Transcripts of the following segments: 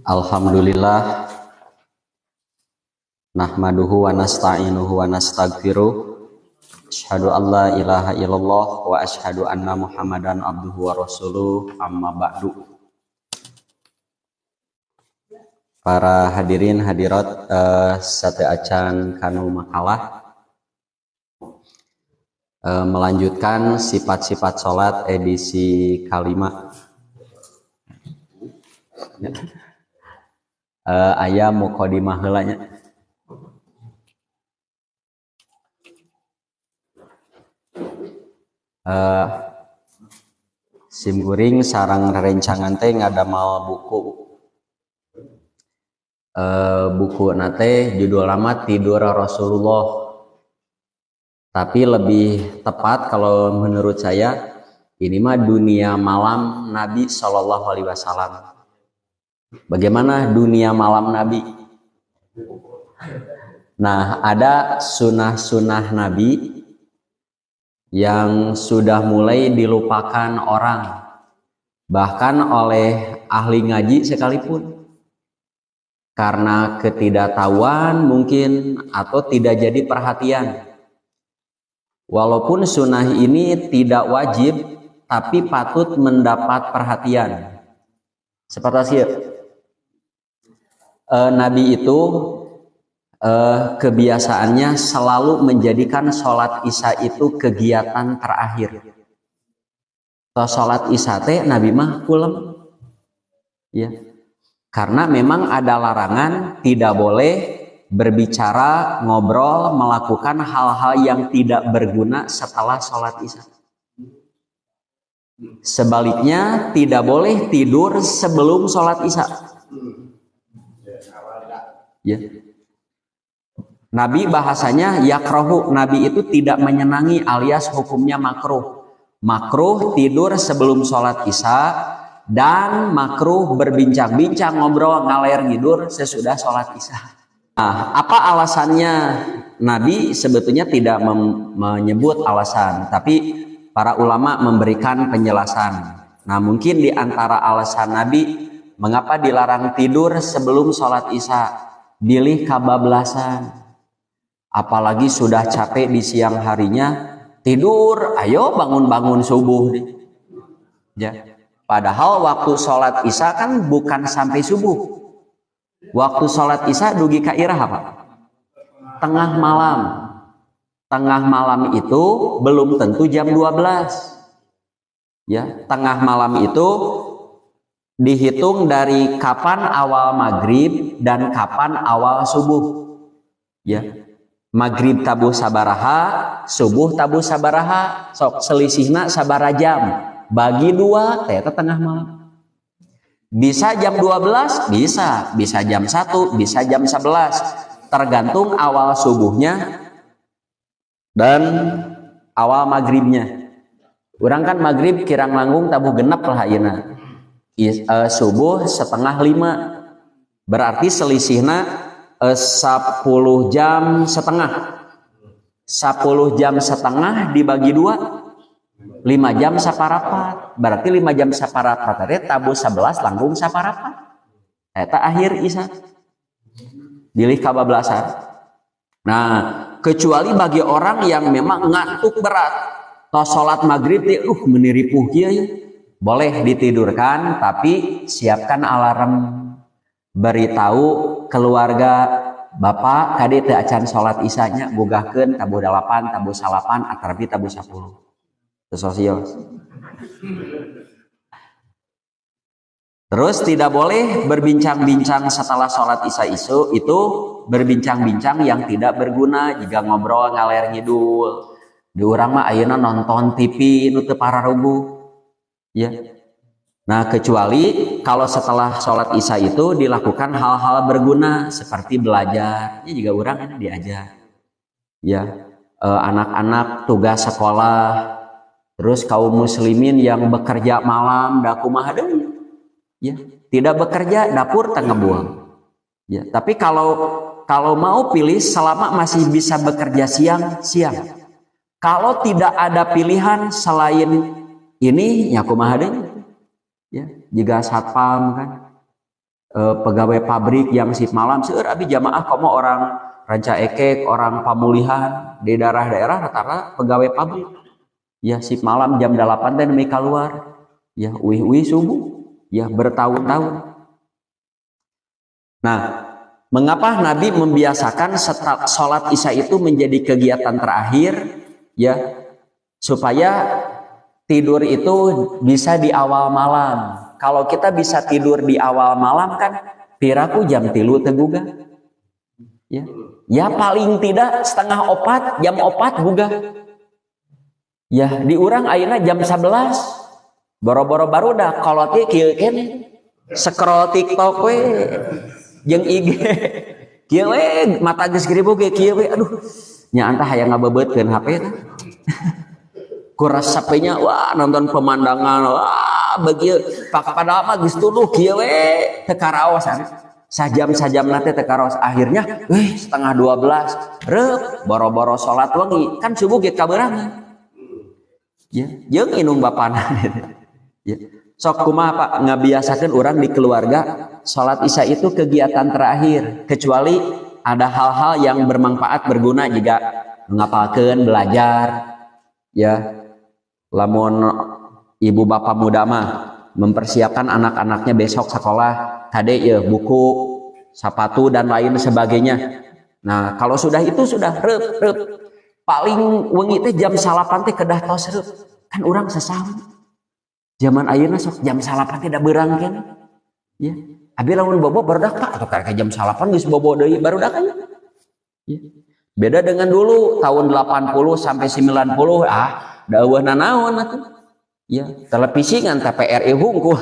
Alhamdulillah nahmaduhu wa nasta'inuhu wa nastaghfiruh asyhadu an la ilaha illallah wa asyhadu anna muhammadan abduhu wa rasuluh amma ba'du. Para hadirin hadirat sate acan kanu makalah melanjutkan sifat-sifat salat edisi kalima. Aya muqaddimah heula nya. Simkuring sareng rerencangan teh ngadamal buku nate judul nama Tidur Rasulullah, tapi lebih tepat kalau menurut saya ini mah dunia malam Nabi Shallallahu Alaihi Wasallam. Bagaimana dunia malam Nabi? Nah, ada sunnah-sunnah Nabi yang sudah mulai dilupakan orang, bahkan oleh ahli ngaji sekalipun, karena ketidaktahuan mungkin atau tidak jadi perhatian. Walaupun sunnah ini tidak wajib, tapi patut mendapat perhatian. Seperti Nabi itu kebiasaannya selalu menjadikan sholat isya itu kegiatan terakhir. Sholat isya teh Nabi mah pulang, ya, karena memang ada larangan tidak boleh berbicara, ngobrol, melakukan hal-hal yang tidak berguna setelah sholat isya. Sebaliknya tidak boleh tidur sebelum sholat isya. Ya. Nabi bahasanya yakrohu, Nabi itu tidak menyenangi alias hukumnya makruh. Makruh tidur sebelum sholat isya dan makruh berbincang-bincang ngobrol ngaler ngidur sesudah sholat isya. Nah, apa alasannya? Nabi sebetulnya tidak menyebut alasan, tapi para ulama memberikan penjelasan. Nah, mungkin di antara alasan Nabi mengapa dilarang tidur sebelum sholat isya, dilih kabablasan, apalagi sudah capek di siang harinya tidur, ayo bangun-bangun subuh ya. Padahal waktu sholat isya kan bukan sampai subuh. Waktu sholat isya dugi ka irah apa? Tengah malam. Tengah malam itu belum tentu jam 12 ya. Tengah malam itu dihitung dari kapan awal maghrib dan kapan awal subuh ya. Maghrib tabuh sabaraha, subuh tabuh sabaraha, sok selisihna sabaraha jam, bagi 2 teh tengah malam. Bisa jam 12, bisa jam 1, bisa jam 11, tergantung awal subuhnya dan awal maghribnya. Urang kan maghrib kirang langgung tabuh genep lah ayeuna. Subuh setengah 5, berarti selisihna 10 jam setengah. 10 jam setengah dibagi 2, 5 jam saparapat, berarti 5 jam saparapat tadi tabuh 11 langgung saparapat eta akhir isya dilih kabablasan. Nah, kecuali bagi orang yang memang ngantuk berat, tos salat maghrib teh meniripuh kieu ya, boleh ditidurkan, tapi siapkan alarm, beritahu keluarga, bapak kade teu acan salat isyanya, bogahkeun tabuh 8, tabuh 9, atrapi tabuh 10. Teu sosial. Terus tidak boleh berbincang-bincang setelah sholat isya itu berbincang-bincang yang tidak berguna, jika ngobrol ngaler ngidul. Di urang mah ayeuna nonton TV nu teu pararuguh. Ya. Nah, kecuali kalau setelah sholat isya itu dilakukan hal-hal berguna seperti belajar, ya juga orang diajar. Ya, anak-anak tugas sekolah, terus kaum muslimin yang bekerja malam da kumaha deui. Ya, tidak bekerja dapur teu ngebuang. Ya, tapi kalau mau pilih selama masih bisa bekerja siang. Kalau tidak ada pilihan selain ini ya kumaha deui. Ya, jika satpam kan pegawai pabrik yang shift malam seueur abi jamaah komo orang Ranca Ekek, orang Pamulihan di daerah-daerah rata-rata pegawai pabrik ya shift malam jam 8 teh demi keluar ya uih subuh ya bertahun-tahun. Nah, mengapa Nabi membiasakan sholat isya itu menjadi kegiatan terakhir ya supaya tidur itu bisa di awal malam. Kalau kita bisa tidur di awal malam kan piraku jam 3 teguga ya paling tidak setengah 4 jam 4 gugah ya diurang ayeuna jam 11 boro-boro barudak kalau teh kieu keneh scroll TikTok we jeung IG kieu we mata geus geribu ge kieu we aduh nya antah hayang ngabebeutkeun HP teh ku resepnya wah nonton pemandangan wah begieu padahal mah geus tuluh kieu we teu karaos sajam nate teu karaos akhirnya setengah 12 reup boro-boro salat wengi kan subuh ge kaberangan ya jeung inung bapana ya sok kumaha Pak ngabiasakeun urang di keluarga salat isya itu kegiatan terakhir kecuali ada hal-hal yang bermanfaat berguna juga ngapalkeun belajar ya lamun ibu bapak muda mah mempersiapkan anak-anaknya besok sekolah kade ya buku sepatu dan lain sebagainya. Nah kalau sudah itu sudah rep paling wengi teh jam 8 teh kedah tos rep kan orang sesama zaman ayeuna sok jam 8 teh da beurang kan ya abi lamun bobo barudak Pak atau kayak jam 8 geus bobo deui barudak aya ya. Beda dengan dulu tahun 80 sampai 90 daeuhna naon atuh ya televisi ngan TPRI hungkul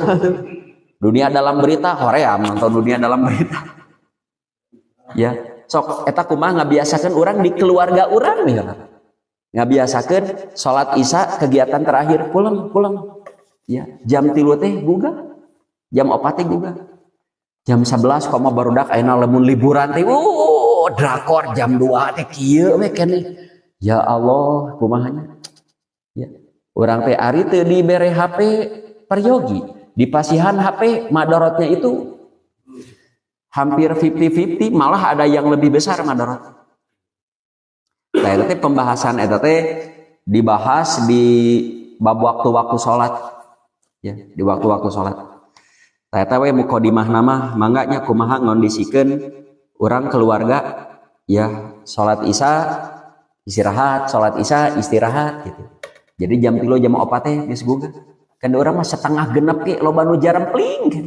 dunia dalam berita Korea nonton dunia dalam berita ya sok eta kumaha ngabiasakeun urang di keluarga urang nih ngabiasakeun salat isya kegiatan terakhir pulang ya jam 3 teh gugah jam 4 teh gugah jam 11 komo barudak ayeuna lamun liburan teh drakor jam 2 teh kieu we keneh ya Allah kumahanya ya urang teh ari teu dibere HP peryogi di pasihan HP madorotnya itu hampir 50-50 malah ada yang lebih besar madorot. Nah itu pembahasan eta teh dibahas di bab waktu-waktu sholat ya di waktu-waktu sholat. Nah eta we muqaddimah nama mangganya kumaha ngondisikeun urang keluarga ya sholat isya istirahat sholat isya istirahat gitu. Jadi jam 3 jam 4 teh geus gugah. Kan urang mah setengah genep ge loba nu jarempling kan.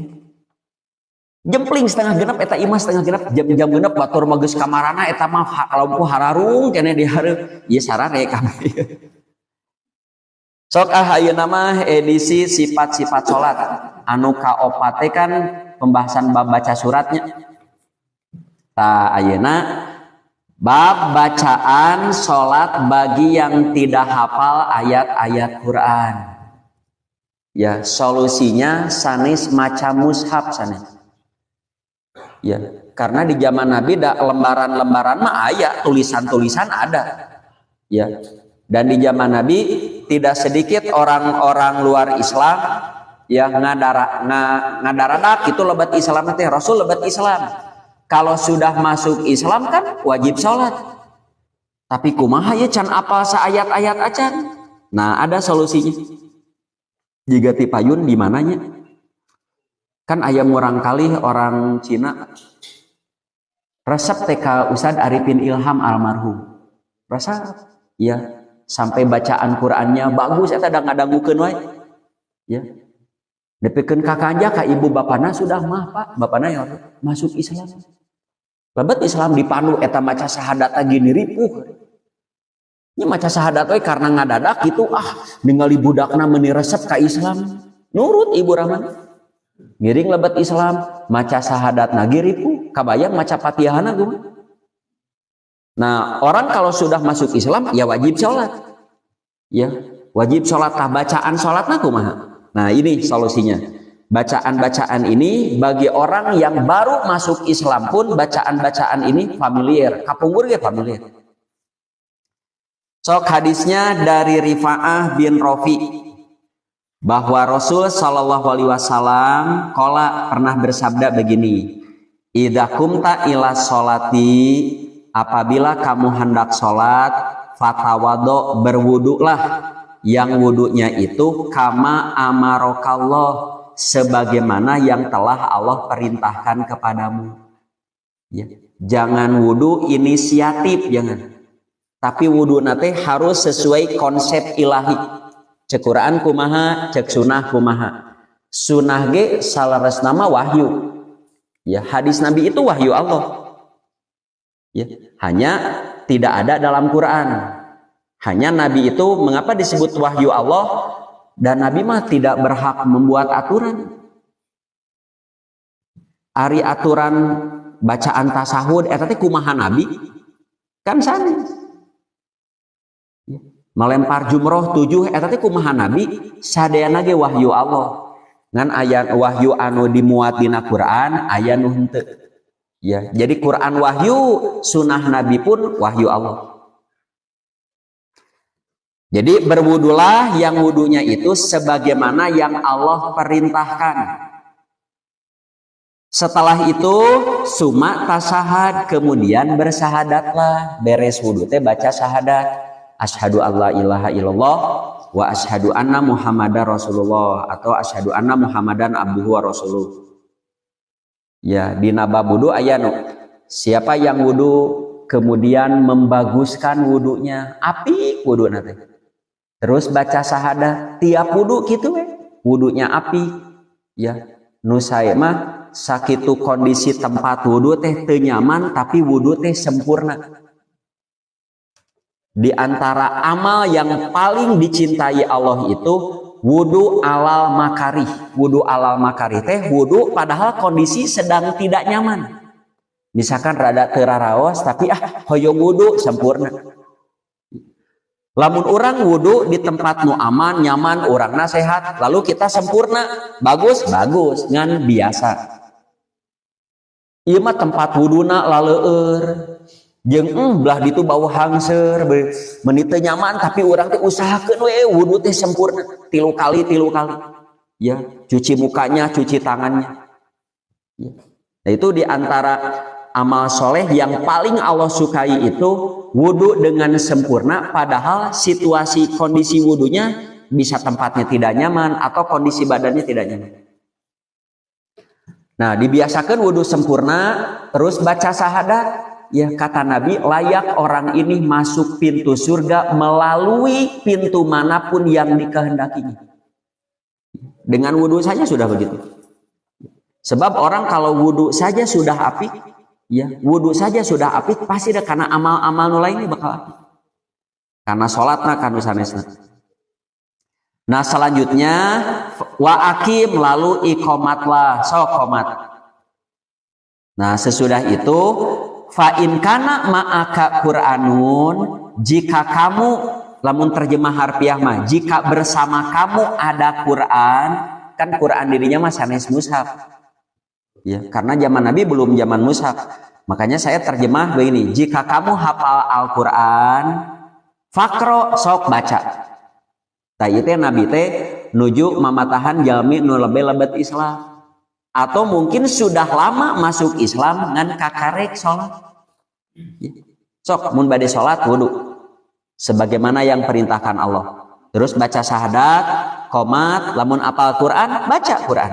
Jempling setengah genep eta imah setengah genep jam genep batur mah geus kamarana eta mah lampu hararung keneh di hareup ieu sarare kabeh. Sok ayeuna mah edisi sifat-sifat salat anu kaopat teh kan pembahasan bab baca suratnya. Tah ayeuna bab bacaan salat bagi yang tidak hafal ayat-ayat Quran. Ya, solusinya sanes maca mushaf sanes. Ya, karena di zaman Nabi da lembaran-lembaran mah aya, tulisan-tulisan ada. Ya. Dan di zaman Nabi tidak sedikit orang-orang luar Islam yang ngadaradak itu lebat Islam teh Rasul lebat Islam. Kalau sudah masuk Islam kan wajib sholat. Tapi kumaha ya can apal saayat-ayat acan. Nah, ada solusinya. Jika tipayun di mananya? Kan aya murang kali orang Cina resep TK Ustad Arifin Ilham almarhum. Resep ya sampai bacaan Qur'annya bagus eta dangukeun wae. Ya. Depikeun ka kanja ka ibu bapana sudah mah Pak, bapana ya masuk Islam. Lebat Islam dipandu eta maca syahadat gini ripuh. Nya maca syahadat we karena ngadadak gitu ningali budakna meuni resep ka Islam. Nurut ibu Rahman. Ngiring lebat Islam, maca syahadat nagi ripuh, kabayang maca Fatihahna gua. Nah, orang kalau sudah masuk Islam ya wajib sholat. Ya, wajib sholat tah bacaan sholatna kumaha? Nah, ini solusinya. Bacaan-bacaan ini bagi orang yang baru masuk Islam pun bacaan-bacaan ini familiar, kapungkur ge familiar. Sok hadisnya dari Rifa'ah bin Rafi. bahwa Rasul Shallallahu Alaihi Wasallam pernah bersabda begini, idza kumta ila sholati, apabila kamu hendak sholat, fatawado, berwuduklah, yang wuduknya itu kama amarokallah, sebagaimana yang telah Allah perintahkan kepadamu. Ya. Jangan wudhu inisiatif, jangan. Tapi wudhu nate harus sesuai konsep ilahi. Cek Quran kumaha, cek sunnah kumaha. Sunnah ge salaras nama wahyu. Ya, hadis Nabi itu wahyu Allah. Ya, hanya tidak ada dalam Quran. Hanya Nabi itu mengapa disebut wahyu Allah, dan Nabi mah tidak berhak membuat aturan. Ari aturan bacaan tasahud eta teh kumaha Nabi kan sanes. Melempar jumroh 7 eta teh kumaha Nabi, sadayana ge wahyu Allah. Ngan aya wahyu anu dimuat dina Quran, aya nu henteu. Ya, jadi Quran wahyu, sunnah Nabi pun wahyu Allah. Jadi berwudulah yang wudunya itu sebagaimana yang Allah perintahkan. Setelah itu summa tasahad, kemudian bersahadatlah. Beres wudu teh baca syahadat, asyhadu alla ilaha illallah wa asyhadu anna muhammadar rasulullah, atau asyhadu anna muhammadan abduhu wa rasuluh. Ya, di bab wudu aya nu siapa yang wudu kemudian membaguskan wudunya, apik wuduna teh. Terus baca syahadat tiap wudu kitu we, wudunya apik. Ya, nu sae mah sakitu kondisi tempat wudu teh teu nyaman tapi wudu teh sempurna. Di antara amal yang paling dicintai Allah itu wudu alal makarih. Wudu alal makarih teh wudu padahal kondisi sedang tidak nyaman. Misalkan rada teu raraos tapi hoyong wudu sempurna. Lamun orang wudu di tempat nu aman, nyaman, orangna sehat, lalu kita sempurna, bagus, ngan biasa. Ieu mah tempat wuduna laleur. Jeung belah ditu bau hangser, menit teu nyaman tapi urang teh usahakeun we wudu teh sempurna 3 kali. Ya, cuci mukanya, cuci tangannya. Ya. Nah, itu di antara amal soleh yang paling Allah sukai itu wudu dengan sempurna, padahal situasi kondisi wudunya bisa tempatnya tidak nyaman atau kondisi badannya tidak nyaman. Nah, dibiasakan wudu sempurna, terus baca syahadat. Ya, kata Nabi, layak orang ini masuk pintu surga melalui pintu manapun yang dikehendakinya. Dengan wudu saja sudah begitu. Sebab orang kalau wudu saja sudah apik, ya, wudu saja sudah apik, pasti ada karena amal-amal nu lainnya bakal apik. Karena sholatna kanu sanesna. Nah, selanjutnya wa akim, lalu iqomatlah, sok qomat. Nah, sesudah itu fa in kana ma'aka Qur'anun, jika kamu, lamun terjemah harfiah mah, jika bersama kamu ada Quran, kan Quran dirinya mah sanes mushaf. Ya, karena zaman Nabi belum zaman mushaf. Makanya saya terjemah begini, jika kamu hafal Al-Qur'an, fakro, sok baca. Tah ieu teh Nabi teh nuju mamatahan jalmi nu lebet Islam. Atau mungkin sudah lama masuk Islam ngan kakarek sholat. Sok mun bade sholat wudu sebagaimana yang perintahkan Allah. Terus baca syahadat, qomat, lamun apal Quran, baca Quran.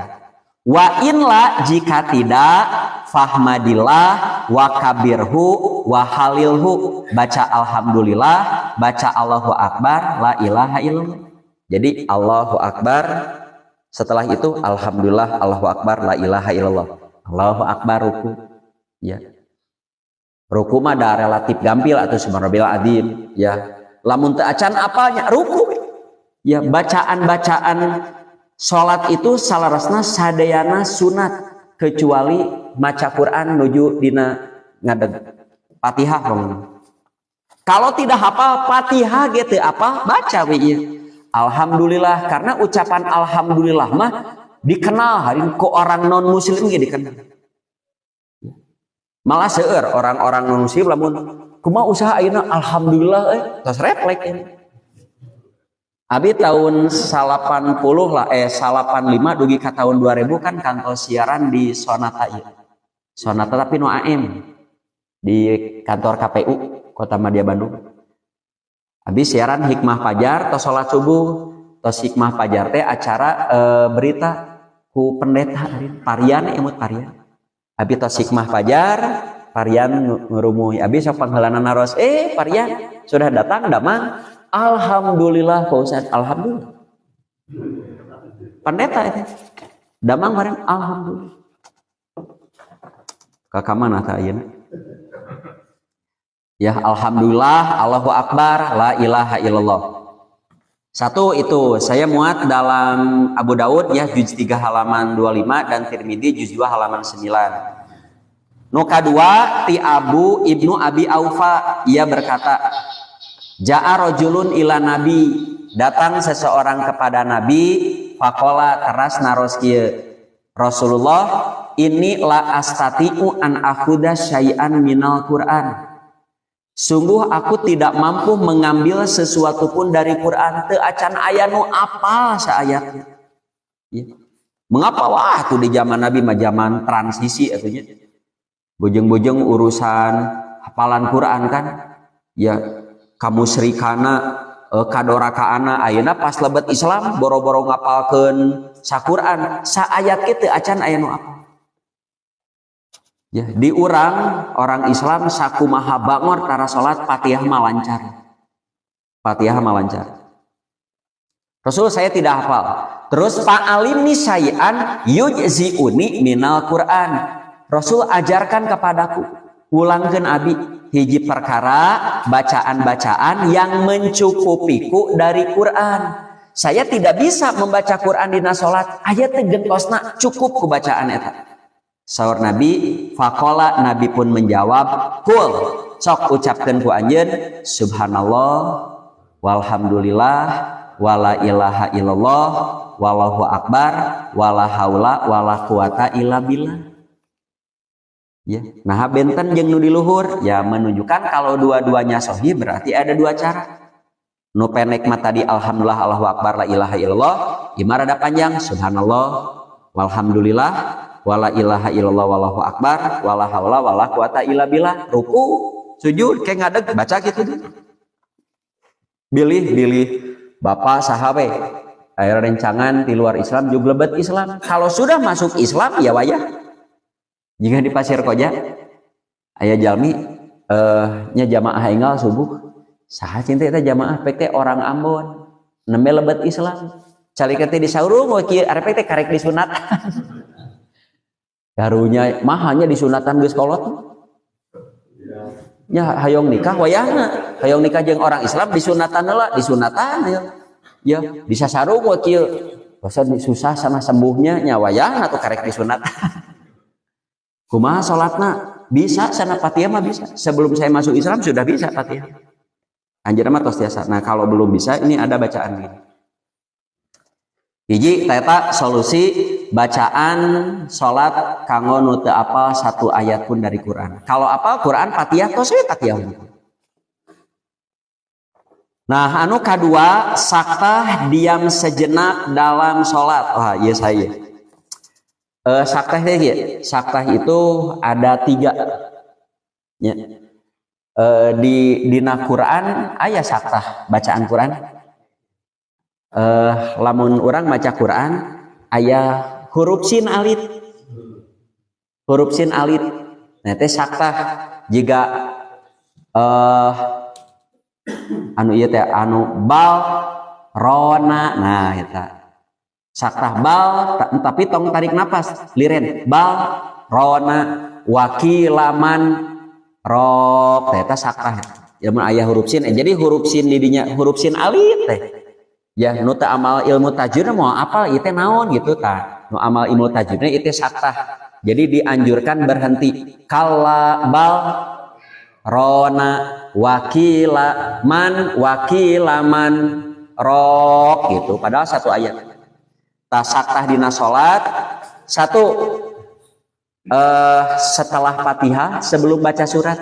Wa inla, jika tidak, fahmadillah wa kabirhu wa halilhu, baca alhamdulillah, baca Allahu akbar, la ilaha illallah. Jadi Allahu akbar, setelah itu alhamdulillah, Allahu akbar, la ilaha illallah. Allahu akbar ruku. Ya. Ruku mah da relatif gampil atau subhanallah azim, ya. Lamun teu acan apalnya ruku. Ya, bacaan-bacaan salat itu salarasna sadayana sunat kecuali maca Quran nuju dina ngadeg Fatihah. Kalau tidak hafal Fatihah gitu apa baca we ieu. Alhamdulillah, karena ucapan alhamdulillah mah dikenal hari ku orang non muslim ge dikenal. Malah seueur orang-orang non muslim lamun kumaha usaha ayeuna alhamdulillah tos refleks ini. Abi tahun 80 lah 85 dugi ka tahun 2000 kan kantor siaran di Sonata ieu. Sonata tapi nu AM di kantor KPU Kota Madya Bandung. Abi siaran hikmah fajar tos salat subuh, tos hikmah fajar teh acara berita ku pendeta Parian emut Parian. Abi tos hikmah fajar, Parian ngerumuhi. Abi sok pangheulana naros, Parian sudah datang damang. Alhamdulillah Pak Ustaz, alhamdulillah. Pendeta itu. Damang bareng alhamdulillah. Ka mana tah ayeuna? Ya alhamdulillah, Allahu akbar, la ilaha illallah. Satu itu saya muat dalam Abu Daud ya juz 3 halaman 25 dan Tirmidzi juz 2 halaman 9. Nu kadua ti Abu Ibnu Abi Aufa, ia berkata, Ja'a rajulun ila nabi, datang seseorang kepada nabi, faqala teras naros kieu, Rasulullah, ini la astati'u an akhuda syai'an minal Qur'an. Sungguh aku tidak mampu mengambil sesuatu pun dari Quran, teu acan aya nu apal saayatnya. Ya. Mengapa wah tuh di zaman Nabi mah zaman transisi atunya. Bojeng-bojeng urusan hafalan Quran kan. Ya kamu serikana kadorakaana ayeuna pas lebet Islam boro-boro ngapalkeun saquran saayat kitu acan aya nu apal. Ya, di orang Islam sakumaha bangor tara salat Fatihah mah lancar. Fatihah mah lancar. Rasul saya tidak hafal. Terus fa'alimni syai'an yujzi'uni minal Qur'an. Rasul ajarkan kepadaku, ulangkeun abi hiji perkara bacaan-bacaan yang mencukupiku dari Quran. Saya tidak bisa membaca Quran dina salat, aya teh gentosna cukup ku bacaan eta. Saur Nabi, faqala Nabi pun menjawab, "Qul, sok ucapkeun ku anjeun subhanallah walhamdulillah wala ilaha illallah wallahu akbar wala haula wala quwata illa billah." Ya, nah benten jeung nu di luhur ya menunjukkan kalau dua-duanya sahih berarti ada dua cara. Nu pendek mah tadi alhamdulillah Allahu akbar la ilaha illallah, imar ada panjang subhanallah walhamdulillah wala ilaha illallah wallahu akbar wala haula wala quwata illa billah. Ruku, sujud kayak ngadeg baca gitu deh. Bilih bapak sahabe aya rencangan di luar Islam juga lebet Islam. Kalau sudah masuk Islam ya wayah. Jika di Pasir Koja aya jalmi nya jamaah enggal subuh saha cinta eta jamaah pek teh orang Ambon nembe lebet Islam calikeun teh disaurung we kieu arep teh karek disunatan karunya mah hanya disunatan geus kolot nya hayong nikah wayahna hayong nikah jeung orang Islam disunatan heula disunatan ya bisa sarung we kieu basa susah sana sembuhnya nya wayahna tuh karek disunatan. Kumaha salatna bisa sana Fatihah mah bisa. Sebelum saya masuk Islam sudah bisa Fatihah. Anjeunna mah tos tiasa. Nah, kalau belum bisa ini ada bacaan gini. Hiji eta solusi bacaan salat kanggo nu teu apal satu ayat pun dari Quran. Kalau apal Quran Fatihah tos we Fatihah. Nah, anu kadua saktah diam sejenak dalam salat. Wah, ieu saya. Saktah itu ada 3 ya. Di dina Quran aya saktah bacaan Quran. Lamun orang maca Quran aya huruf sin alit nah teh saktah jika anu ieu teh anu bal rona nah eta saktah bal tapi tong tarik napas liren bal rona wakilaman rok eta saktah ya mun aya huruf sin jadi huruf sin di dinya huruf sin alit teh ya nu teu amal ilmu tajwid mau apal ieu teh naon gitu tah nu amal ilmu tajwidna ieu teh saktah jadi dianjurkan berhenti kala bal rona wakilaman rok gitu padahal satu ayat. Saktah dina salat satu setelah Fatihah sebelum baca surat.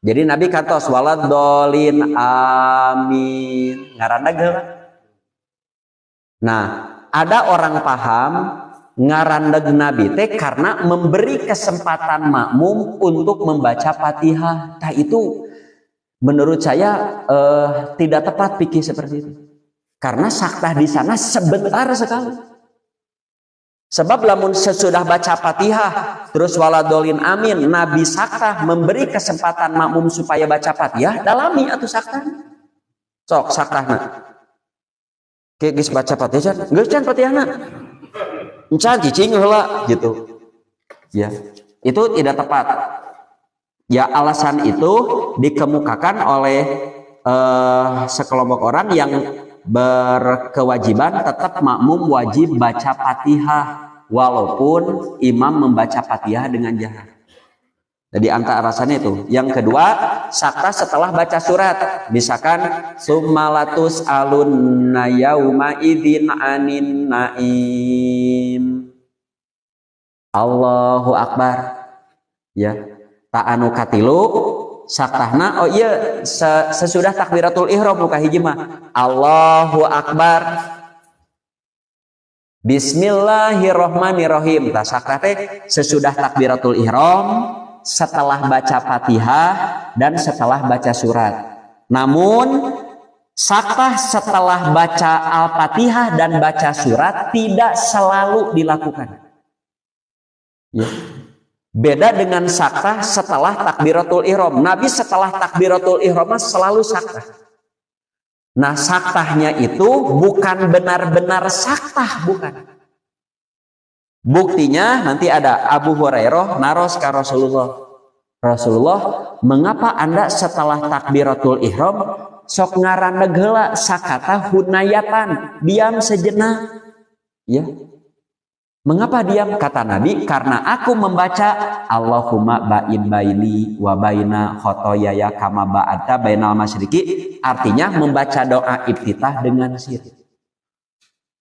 Jadi Nabi kantos waladolin amin ngaranna geula Nah, ada orang paham ngarandeg Nabi teh karena memberi kesempatan makmum untuk membaca Fatihah. Nah, itu menurut saya tidak tepat pikir seperti itu. Karena saktah di sana sebentar sekali. Sebab lamun sesudah baca Fatihah terus waladolin amin, Nabi saktah memberi kesempatan makmum supaya baca Fatihah, dalami atuh saktah. Sok saktahna. Ke geus baca Fatihah, geus can Fatihahna. Encan cicing heula gitu. Ya, itu tidak tepat. Ya, alasan itu dikemukakan oleh sekelompok orang yang berkewajiban tetap makmum wajib baca Fatihah walaupun imam membaca Fatihah dengan jahar. Jadi antara alasannya itu. Yang kedua, saktah setelah baca surat. Misalkan summalatus alunna yauma idzin anin naim. Allahu akbar. Ya. Ta'anu katilu saktahna, oh iya, sesudah takbiratul ihram muka hiji mah Allahu akbar Bismillahirrahmanirrahim. Tah saktah teh sesudah takbiratul ihram, setelah baca Fatihah dan setelah baca surat. Namun saktah setelah baca Al-Fatihah dan baca surat tidak selalu dilakukan. Ya. Beda dengan saktah setelah takbiratul ihram. Nabi setelah takbiratul ihram selalu saktah. Nah, saktahnya itu bukan benar-benar saktah, bukan. Buktinya nanti ada Abu Hurairah naros ka Rasulullah. Rasulullah, mengapa Anda setelah takbiratul ihram sok ngaraneg heula sakata hunayatan, diam sejenak. Ya. Mengapa diam? Kata Nabi, karena aku membaca Allahumma ba'id baini wa baina khotoyaya kama ba'adta bainal masyriqi, artinya membaca doa iftitah dengan sir.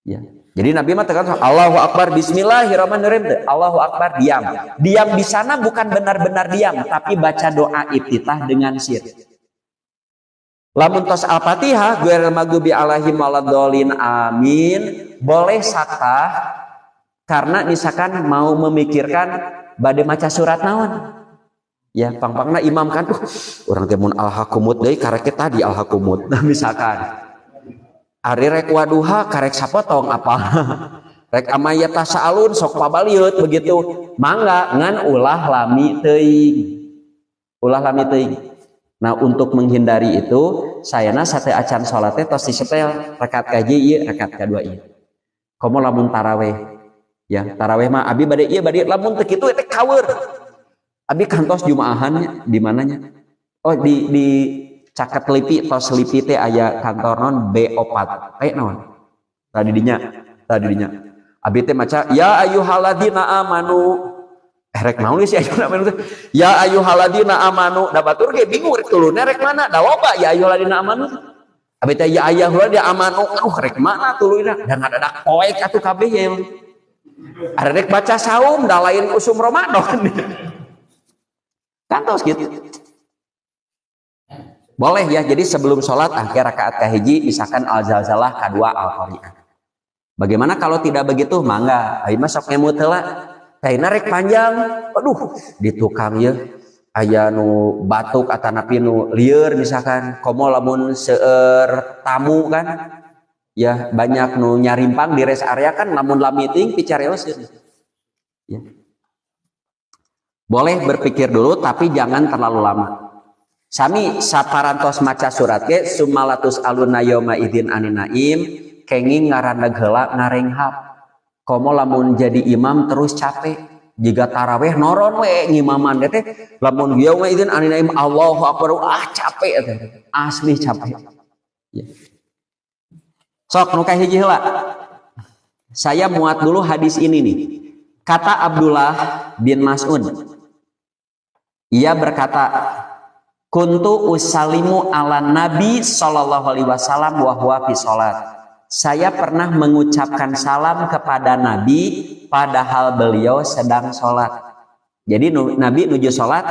Ya. Jadi Nabi mengatakan Allahu akbar bismillahirrahmanirrahim. Allahu akbar, diam. Diam di sana bukan benar-benar diam, tapi baca doa iftitah dengan sir. Lamun tos Al-Fatihah ghairil maghdubi alaihim waladdallin amin, boleh saktah. Karena misalkan mau memikirkan bade maca surat naon. Ya, pangpangna imam kan urang teh mun al-hakumut deui karek tadi al-hakumut. Nah, misalkan ari rek waduha karek sapotong apa? Rek amayat tasaalun sok pabaliut begitu. Mangga ngan ulah lami teuing. Ulah lami teuing. Nah, untuk menghindari itu sayana sate acan salat teh tos disetel rakaat kaji ieu rakaat kadua ieu. Komo lamun taraweh. Ya, taraweh mah abi bade ieu bade lamun teu kitu teh kawer. Abi kantos jumaahannya di mananya? Oh, di Caket Lipi tos Lipi teh aya kantor non B4. Naon? Tadi dinya. Abi teh maca ya ayyuhalladzina amanu. Rek naon sih ayeuna amanu teh? Ya ayyuhalladzina amanu. Da batur ge bingung rek tuluna rek mana? Da loba ya ayyuhalladzina amanu. Abi teh ya ayyuhalladzina amanu. Rek mana tuluna? Da ngadadak poek atuh kabeh ya. Ada rek baca saum dah lain usum Ramadan. Kantos gitu. Boleh ya, jadi sebelum sholat akhir rakaat kahiji misalkan al-zalzalah kadua al-qari'ah. Bagaimana kalau tidak begitu? Mangga, ayeuna mah sok ngemut heula. Tayna rek panjang. Aduh, di tukang ya aya nu batuk atanapi nu lieur misalkan, komo lamun seueur tamu kan. Ya, banyak nu nyarimpang di rest area kan lamun la meeting picareos ya. Boleh berpikir dulu tapi jangan terlalu lama. Sami saparantos maca surat ge summalatus alunna yauma idzin anin naim, kenging ngaraneg heula ngarenghap. Komo lamun jadi imam terus capek. Jika taraweh noron we ngimaman teh lamun yauma idzin anin naim Allahu akbar capek teh. Asli capek. Ya. Sok nu kahiji heula. Saya muat dulu hadis ini nih. Kata Abdullah bin Mas'ud. Ia berkata, "Kuntu usalimu ala Nabi sallallahu alaihi wasallam wa huwa fi salat." Saya pernah mengucapkan salam kepada Nabi padahal beliau sedang salat. Jadi Nabi nuju salat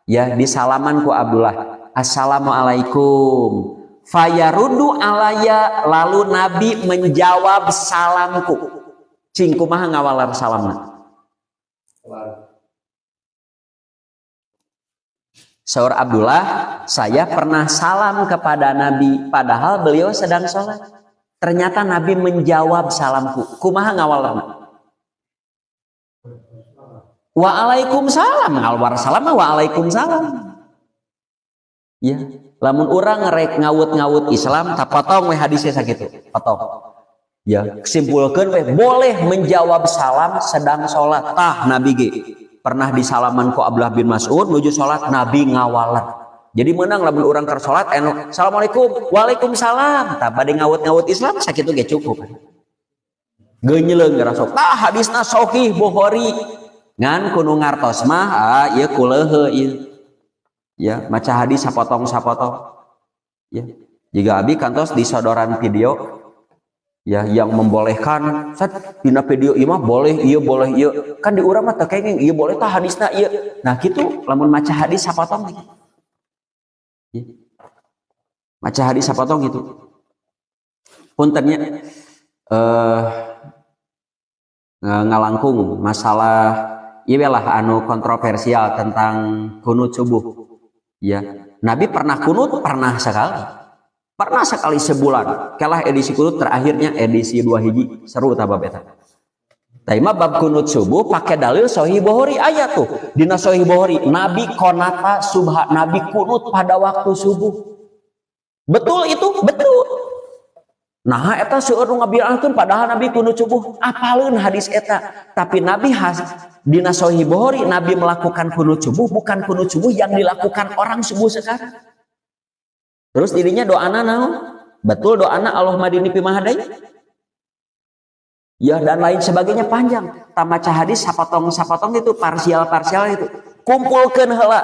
ya disalaman ku Abdullah. Assalamualaikum. Fayarudu alaya, lalu Nabi menjawab salamku. Cing kumaha ngawalar salamna? Saur Abdullah, saya pernah salam kepada Nabi padahal beliau sedang sholat. Ternyata Nabi menjawab salamku. Kumaha ngawalarna? Waalaikumsalam. Ngalwar salam waalaikumsalam. Ya, lamun urang ngerek ngawut-ngawut Islam, tak potong we hadisnya sakitu. Potong. Ya, simpulkeun we boleh menjawab salam sedang sholat. Tah Nabi ge pernah disalaman ku Abdullah bin Mas'ud nuju sholat, Nabi ngawalar. Jadi menang lamun urang keur sholat, assalamualaikum, waalaikumsalam. Tah bade ngawut-ngawut Islam sakitu ge cukup. Geunyeuleuh ngarasok. Tah hadisna sahih Bukhari. Ngan kudu ngartos mah ieu kuleuheu ieu. Ya, maca hadis sapotong-sapotong. Ya. Jika abi kantos disodoran video ya yang membolehkan sat dina video ieu mah boleh ieu kan di urang mah teu kenging ieu boleh tah hadisna ieu. Nah kitu lamun maca hadis sapotong gitu. Ya. Maca hadis sapotong gitu. Puntennya ngalangkung masalah ieu lah anu kontroversial tentang kunut subuh. Ya, Nabi pernah kunut, pernah sekali sebulan. Kalah edisi kunut terakhirnya edisi 2 hiji seru tabab eta. Taima bab kunut subuh pakai dalil Sahih Bukhari ayat tuh. Dina Sahih Bukhari Nabi konata subha, Nabi kunut pada waktu subuh. Betul itu, betul. Nah eta seueur nu ngabiarkeun padahal Nabi kunut subuh. Apaleun hadis eta. Tapi Nabi dina Sahih Bukhari Nabi melakukan kunut subuh bukan kunut subuh yang dilakukan orang subuh sekarang. Terus dirinya doana naon? Betul doana Allahumma dini fi mahadai. Ya dan lain sebagainya panjang. Tamaca hadis sapotong-sapotong itu parsial-parsial itu. Kumpulkeun heula.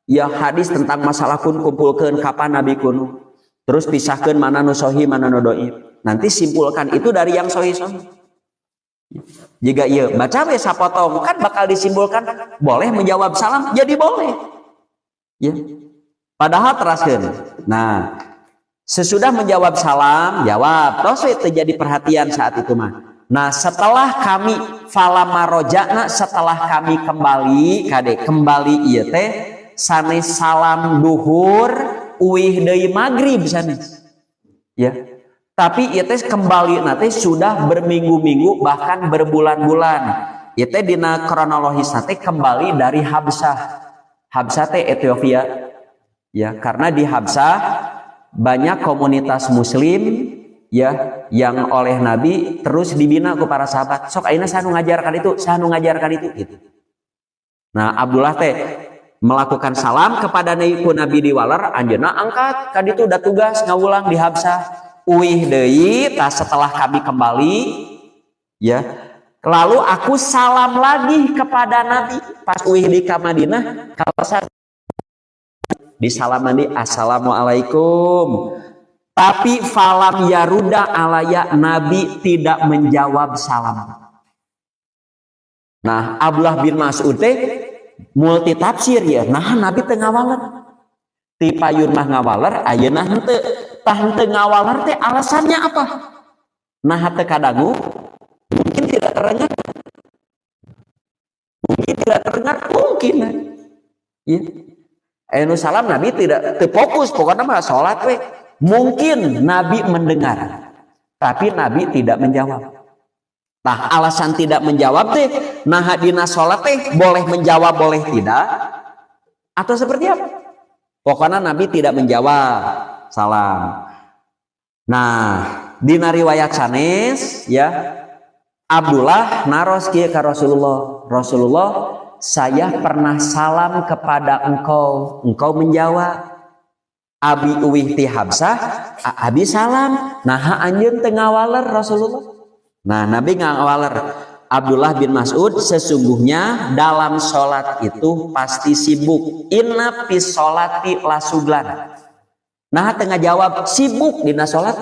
Ya hadis tentang masalah kumpulkeun kapan Nabi kunut. Terus pisahkan mana nu sahih mana nu dhaif. Nanti simpulkan itu dari yang sahih-sahih. Jika iya baca we sapotong kan bakal disimpulkan boleh menjawab salam jadi boleh. Ya. Padahal teraskeun. Nah, sesudah menjawab salam, jawab. Terus terjadi perhatian saat itu mah. Nah, setelah kami falamarojana, setelah kami kembali ieu teh sanes salam duhur uih deui magrib sanes. Ya. Tapi ieu teh kembali nanti sudah berminggu-minggu bahkan berbulan-bulan. Ieu teh dina kronologis nanti kembali dari Habsah. Habsah teh Ethiopia. Ya, karena di Habsah banyak komunitas muslim ya yang oleh Nabi terus dibina ku para sahabat. Sok ayeuna saha nu ngajarkan itu gitu. Nah, Abdullah teh melakukan salam kepada Nabi di walar anjeunna angkat ka ditu da tugas ngawulang di Habsah. Uih deui tah setelah kami kembali ya. Lalu aku salam lagi kepada Nabi pas uih di ka Madinah kawasan disalaman di assalamualaikum. Tapi falam yaruda alaya, Nabi tidak menjawab salam. Nah, Abdullah bin Mas'ud teh multi tafsir ya. Nah, Nabi teu ngawaler. Ti payun mah ngawaler, ayeuna henteu. Tah henteu ngawaler teh alasannya apa? Nah, teu kadangu mungkin tidak terdengar. Mungkin. Ya. Anu salam Nabi tidak terfokus, pokoknya mah sholat we. Mungkin Nabi mendengar, tapi Nabi tidak menjawab. Nah, alasan tidak menjawab teh, nah dina sholat teh boleh menjawab boleh tidak, atau seperti apa? Pokoknya Nabi tidak menjawab salam. Nah, dina riwayat sanes ya Abdullah naros kieu ka Rasulullah, saya pernah salam kepada engkau menjawab. Abi uwih ti Habsah, abi salam. Nah anjeun teu ngawaler Rasulullah. Nah Nabi ngawaler. Abdullah bin Mas'ud, sesungguhnya dalam sholat itu pasti sibuk. Inna fi sholati lasuglan. Nah tengah jawab sibuk dina sholat.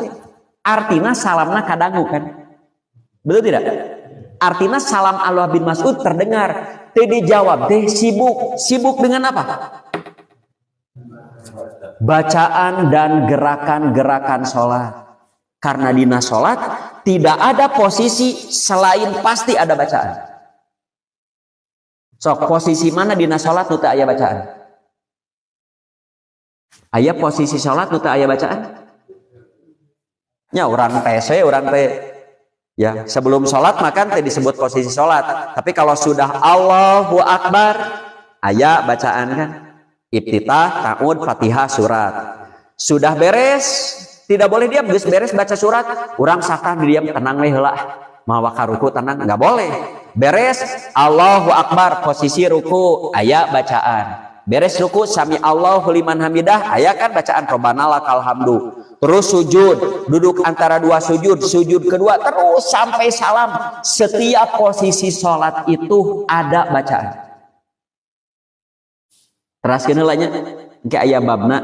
Artinya salamna kadangu kan? Betul tidak? Artinya salam Abdullah bin Mas'ud terdengar. Teu dijawab teh sibuk. Sibuk dengan apa? bacaan dan gerakan-gerakan sholat. Karena dina sholat tidak ada posisi selain pasti ada bacaan. Sok posisi mana dina sholat nu teu aya bacaan? Aya posisi sholat nu teu aya bacaan? Nya urang teh ya sebelum sholat makan teh disebut posisi sholat. Tapi kalau sudah Allahu Akbar aya bacaan kan? Iftitah, ta'ud, Fatihah, surat. Sudah beres, tidak boleh diam, geus beres baca surat, urang sakar diam tenang we heula. Mawa ka ruku tenang, enggak boleh. Beres Allahu Akbar posisi ruku aya bacaan. Beres ruku sami Allahu liman hamidah aya kan bacaan Rabbana lakal hamdu. Terus sujud, duduk antara dua sujud, sujud kedua terus sampai salam. Setiap posisi sholat itu ada bacaan. Teraskeun heula nya engke aya babna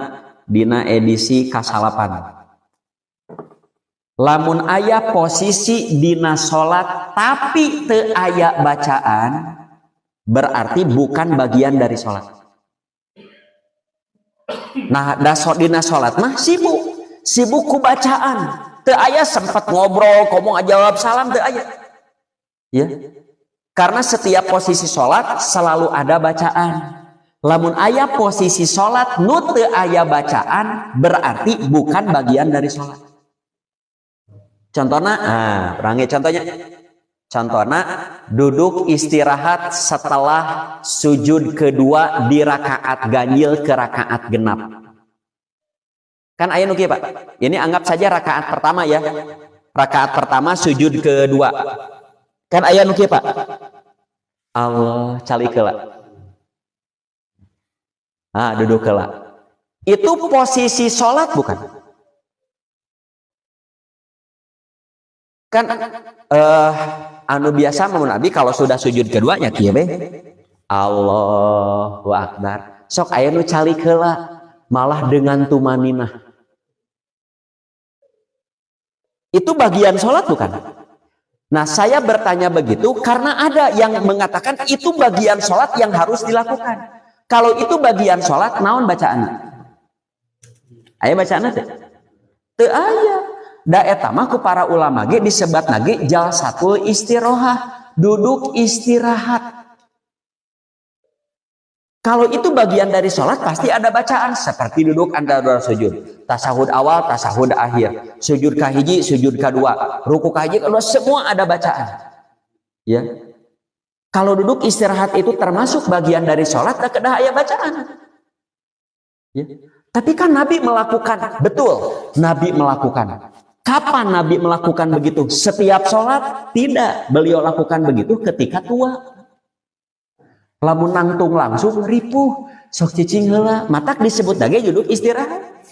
dina edisi kasalapan. Lamun aya posisi dina sholat tapi teu aya bacaan berarti bukan bagian dari sholat. Nah, dina sholat mah sibuk ku bacaan. Teu aya sempat ngobrol, ngomong jawab salam teu aya. Ya. Karena setiap posisi sholat selalu ada bacaan. Lamun aya posisi sholat nu teu aya bacaan berarti bukan bagian dari sholat. Contohnya, rangi contohnya. Contohnya duduk istirahat setelah sujud kedua di rakaat ganjil ke rakaat genap. Kan aya nu kieu Pak. Ini anggap saja rakaat pertama ya. Rakaat pertama sujud kedua. Kan aya nu kieu Pak. Allah calik heula. Duduk heula. Itu posisi sholat bukan? Kan anu biasa mun Nabi kalau sudah sujud keduanya kieu be Allahu Akbar. Sok aya nu calik heula malah dengan tumaninah. Itu bagian sholat bukan? Nah, saya bertanya begitu karena ada yang mengatakan itu bagian sholat yang harus dilakukan. Kalau itu bagian sholat, naon bacaan? Aya bacaan teh? Teu aya. Da eta mah ku para ulama ge disebat lagi jalsatul istirahah, duduk istirahat. Kalau itu bagian dari sholat pasti ada bacaan seperti duduk antara dua sujud, tasahud awal, tasahud akhir, sujud kahiji, sujud kedua, ruku kahiji, kedua, semua ada bacaan. Ya, kalau duduk istirahat itu termasuk bagian dari sholat, tak kedah aya bacaan. Ya, tapi kan Nabi melakukan, betul, Nabi melakukan. Kapan Nabi melakukan begitu? Setiap sholat? Tidak. Beliau lakukan begitu ketika tua. Lamun nangtung langsung ripuh. Sok cicing heula. Matak disebut lagi duduk istirahat.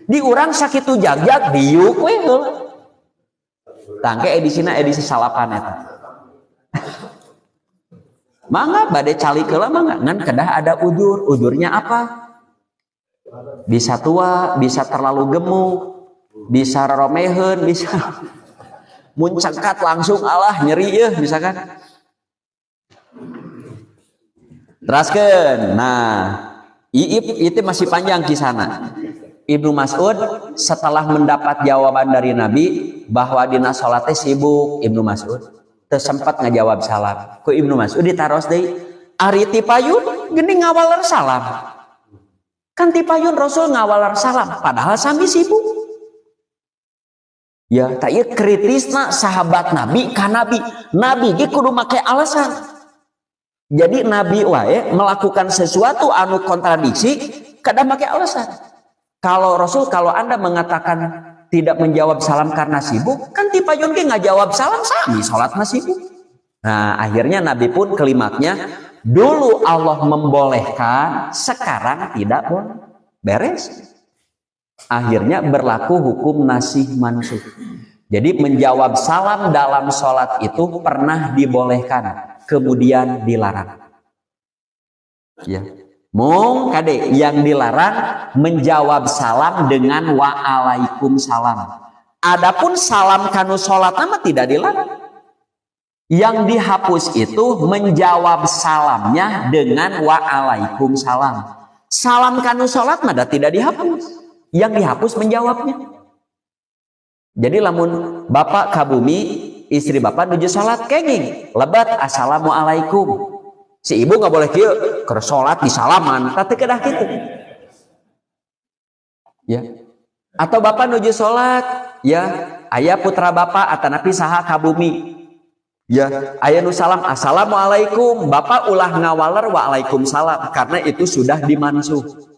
Di urang sakitu jagjag diuk we heula. Tangke edisi salapan eta. Mangga bade calik heula mangga ngan kedah ada udur. Udurnya apa? Bisa tua, bisa terlalu gemuk. Bisa romehen, bisa muncengkat langsung Allah nyeri ya misalkan. Teraskeun. Nah, itu masih panjang kisahna. Ibnu Mas'ud setelah mendapat jawaban dari Nabi bahwa dina salatnya sibuk, Ibnu Mas'ud teu sempat ngajawab salam. Ku Ibnu Mas'ud ditaros deui, ari ti payun geuning ngawaler salam. Kan ti payun Rasul ngawaler salam padahal sami sibuk. Ya, tak ieu kritisna sahabat Nabi ka Nabi. Nabi ge kudu make alasan. Jadi Nabi wae melakukan sesuatu anu kontradiksi kada make alasan. Kalau Rasul, kalau Anda mengatakan tidak menjawab salam karena sibuk, kan ti payun ge ngajawab salam sami salatna sibuk. Nah, akhirnya Nabi pun kelimatnya dulu Allah membolehkan, sekarang tidak boleh. Beres. Akhirnya berlaku hukum nasih mansukh. Jadi menjawab salam dalam sholat itu pernah dibolehkan, kemudian dilarang. Ya, mung kade yang dilarang menjawab salam dengan waalaikumsalam. Adapun salam kanu sholat nama tidak dilarang. Yang dihapus itu menjawab salamnya dengan waalaikumsalam. Salam kanu sholat mah tidak dihapus. Yang dihapus menjawabnya. Jadi lamun bapak kabumi, istri bapak nuju sholat kenging, lebat assalamualaikum. Si ibu nggak boleh kieu keur sholat di salaman, tapi kedah gitu. Ya. Atau bapak nuju sholat, ya, ayah putra bapak atanapi saha kabumi. Ya, aya nu salam assalamualaikum, bapak ulah ngawaler waalaikumsalam karena itu sudah dimansuh.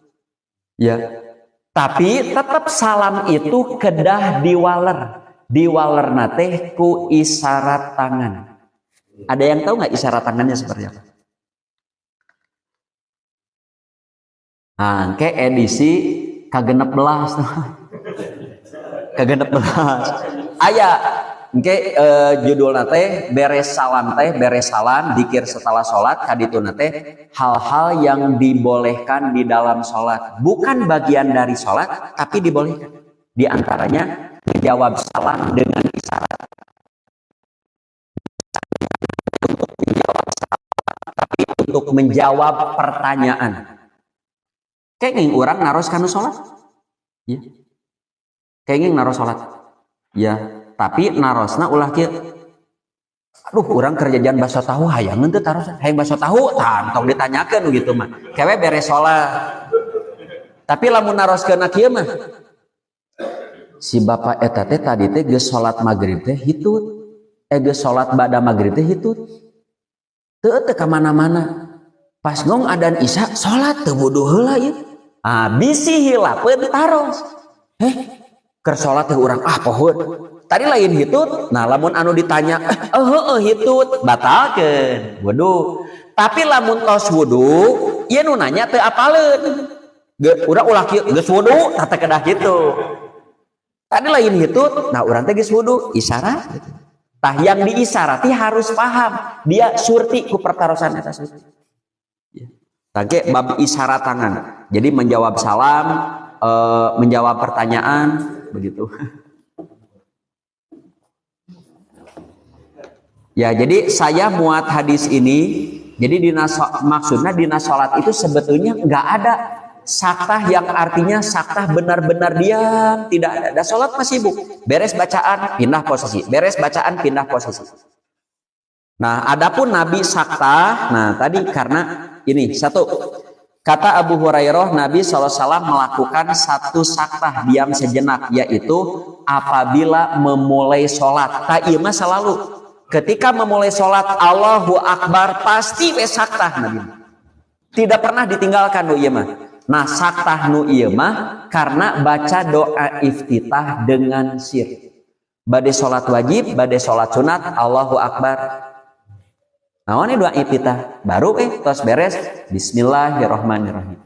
Ya. Tapi tetap salam itu kedah diwaler. Diwaler nate ku isyarat tangan. Ada yang tahu nggak isyarat tangannya seperti apa? Nah, kayak edisi kagenep belas. Kagenep belas. Aya Oke, judul nate beres salam teh, beres salam, dikir setelah sholat, kaditu nate hal-hal yang dibolehkan di dalam sholat, bukan bagian dari sholat, tapi dibolehkan. Di antaranya menjawab salam dengan isyarat. Tapi untuk menjawab pertanyaan. Kayak orang naros kanu sholat, ya. Kayak naros sholat, ya. Tapi narosna ulah kieu. Aduh, urang kerjaan baso tahu hayangeun teh taros hayang baso tahu tong ditanyakeun gitu mah. Kewe beres salat. Tapi lamun naroskeun kieu mah si bapak eta teh tadi teh geus salat magrib teh hitut. Geus salat bada magrib teh hitut. Teu ka mana-mana. Pas ngong adzan isya salat teu wudu heula ieu. Bisi hilapeun taros. Keur salat teh urang pohoon. Tadi lain hitut, nah lamun anu ditanya, hitut, batalkeun wudu. Tapi lamun tos wudu, ieu nu nanya teu apaleun. Urang ulah kieu geus wudu, tata kedah kitu. Tadi lain hitut, nah urang teh geus wudu, isyarat gitu. Tah yang diisyarati harus paham, dia surti ku pertarosan eta surti. Tangke bab isyarat tangan. Jadi menjawab salam, menjawab pertanyaan, begitu. Ya, jadi saya muat hadis ini. Jadi maksudnya dina sholat itu sebetulnya nggak ada saktah yang artinya saktah benar-benar diam, tidak ada. Dan sholat masih sibuk. Beres bacaan, pindah posisi. Beres bacaan, pindah posisi. Nah, adapun Nabi saktah. Nah, tadi karena ini satu. Kata Abu Hurairah, Nabi SAW melakukan satu saktah diam sejenak, yaitu apabila memulai sholat. Ta'imah selalu. Ketika memulai sholat Allahu Akbar pasti saktah Nabi. Tidak pernah ditinggalkan nu ieu mah. Nah, saktah nu ieu mah karena baca doa iftitah dengan sir. Bade sholat wajib, bade sholat sunat Allahu Akbar. Naon doa iftitah? Baru tos beres Bismillahirrahmanirrahim.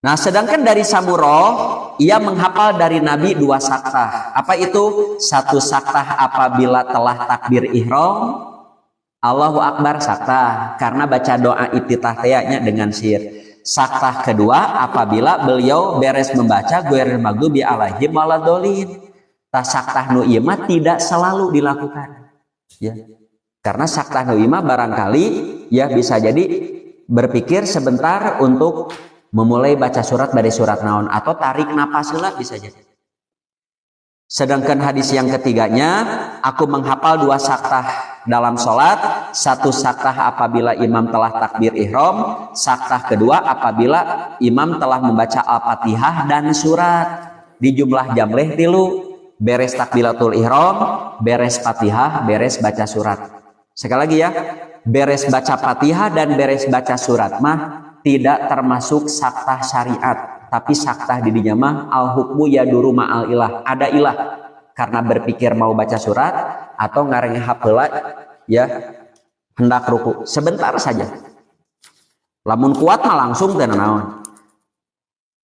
Nah, sedangkan dari Samurah, ia menghafal dari Nabi 2 saktah. Apa itu? 1 saktah apabila telah takbir ihram, Allahu Akbar saktah, karena baca doa iftitah tayanya dengan sir. Saktah kedua apabila beliau beres membaca ghairil maghdubi alaihim waladhdallin. Saktah nu ieu mah tidak selalu dilakukan. Ya. Karena saktah nu ieu mah barangkali ya bisa jadi berpikir sebentar untuk memulai baca surat dari surat naon atau tarik napas heula bisa jadi. Sedangkan hadis yang ketiganya, aku menghafal 2 saktah dalam sholat, 1 saktah apabila imam telah takbir ihram, saktah kedua apabila imam telah membaca al-fatihah dan surat. Di jumlah jamleh 3, beres takbiratul ihram, beres fatihah, beres baca surat. Sekali lagi ya, beres baca fatihah dan beres baca surat mah tidak termasuk saktah syariat, tapi saktah di dinya mah al hukmu yaduru ma'al ilah, ada ilah karena berpikir mau baca surat atau ngarengehap heula ya hendak ruku sebentar saja. Lamun kuat mah langsung teh naon.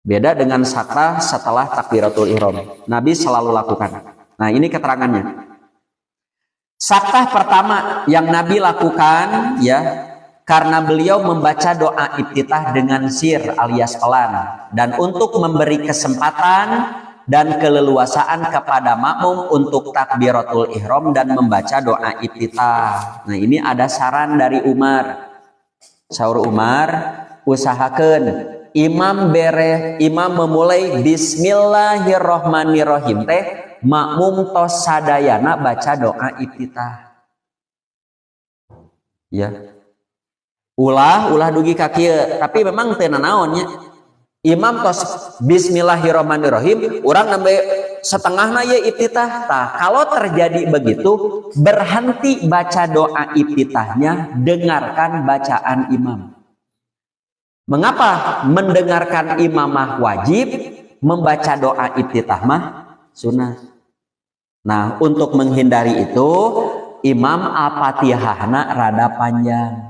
Beda dengan saktah setelah takbiratul ihram. Nabi selalu lakukan. Nah, ini keterangannya. Saktah pertama yang Nabi lakukan ya karena beliau membaca doa iftitah dengan sir alias pelan, dan untuk memberi kesempatan dan keleluasaan kepada makmum untuk takbiratul ihram dan membaca doa iftitah. Nah, ini ada saran dari Umar. Saur Umar, usahakeun imam memulai bismillahirrohmanirrohim teh makmum tos sadayana baca doa iftitah. Ya. Ulah dugi ka kieu, tapi memang teu naonnya. Imam tos bismillahirrohmanirrohim, urang nembe setengahna ye iftitah. Tah, kalau terjadi begitu, berhenti baca doa iftitahnya, dengarkan bacaan imam. Mengapa mendengarkan imamah wajib, membaca doa iftitah mah sunnah? Nah, untuk menghindari itu, imam al-fatihahna rada panjang.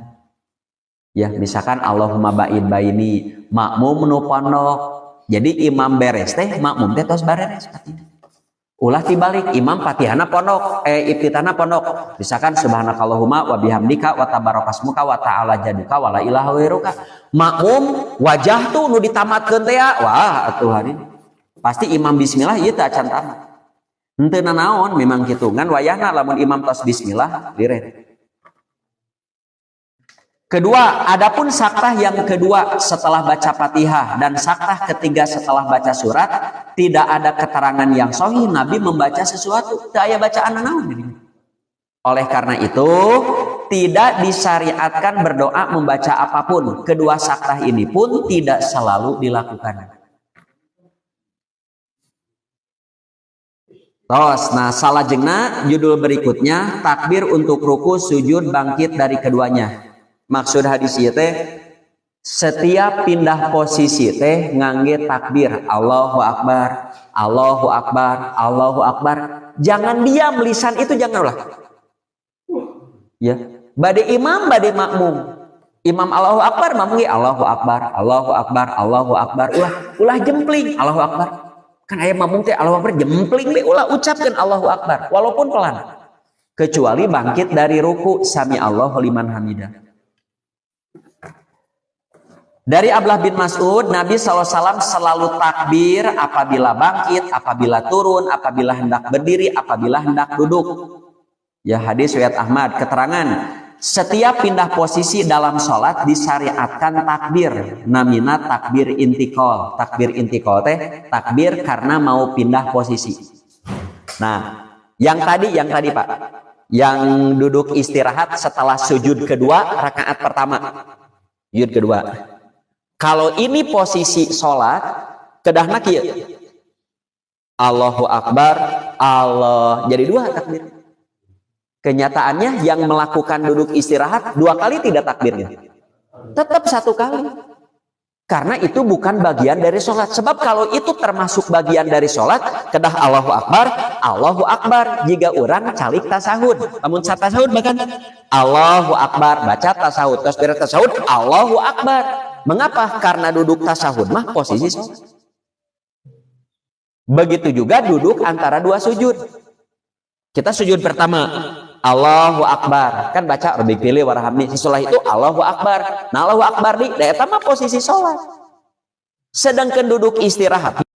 Ya, misalkan Allahumma ba'id baini, makmum nu pondok. Jadi imam beres teh, makmum teh tos beres. Ulah dibalik, imam fatihahna pondok, iftitahna pondok. Misalkan subhanakallahumma wa bihamdika wa tabarakasmuka wa ta'ala jaduka wa la ilaha ghairuka. Makmum wajah tuh nu ditamatkeun teh ya. Wah, atuh hari. Pasti imam bismillah ieu teh acan tamat. Henteu naon memang kitu. Ngan wayahna lamun imam tos bismillah liren. Kedua, adapun saktah yang kedua setelah baca Fatihah dan saktah ketiga setelah baca surat, tidak ada keterangan yang sahih Nabi membaca sesuatu. Teu aya bacaan naon. Oleh karena itu, tidak disyariatkan berdoa membaca apapun. Kedua saktah ini pun tidak selalu dilakukan. Nah, salajengna judul berikutnya takbir untuk ruku, sujud, bangkit dari keduanya. Maksud hadis ieu teh setiap pindah posisi teh ngangge takbir Allahu Akbar, Allahu Akbar, Allahu Akbar. Jangan diam, lisan itu jangan ulah. Ya, bade imam, bade makmum. Imam Allahu Akbar, makmum ge Allahu Akbar, Allahu Akbar, Allahu Akbar. Ulah jempling Allahu Akbar. Kan aya makmum teh Allahu Akbar jempling we ulah ucapkeun Allahu Akbar walaupun pelan. Kecuali bangkit dari ruku sami Allahu liman hamidah. Dari Abdullah bin Mas'ud, Nabi SAW selalu takbir apabila bangkit, apabila turun, apabila hendak berdiri, apabila hendak duduk. Ya, hadis riwayat Ahmad. Keterangan, setiap pindah posisi dalam sholat disyariatkan takbir. Namina takbir intikal. Takbir intikal teh takbir karena mau pindah posisi. Nah, yang tadi Pak, yang duduk istirahat setelah sujud kedua rakaat pertama. Sujud kedua. Kalau ini posisi sholat, kedahna kieu. Allahu Akbar, Allah. Jadi dua takbir. Kenyataannya yang melakukan duduk istirahat 2 kali tidak takbirnya. Tetap 1 kali. Karena itu bukan bagian dari sholat. Sebab kalau itu termasuk bagian dari sholat, kedah Allahu Akbar, Allahu Akbar. Jika orang calik tasahud. Namun tasahud bahkan Allahu Akbar, baca tasahud. Terus beres tasahud, Allahu Akbar. Mengapa? Karena duduk tasahud mah posisi sholat. Begitu juga duduk antara 2 sujud. Kita sujud pertama, Allahu Akbar. Kan baca Rabbik pilih warhamni. Setelah itu Allahu Akbar. Nah Allahu Akbar di eta mah posisi sholat. Sedangkan duduk istirahat,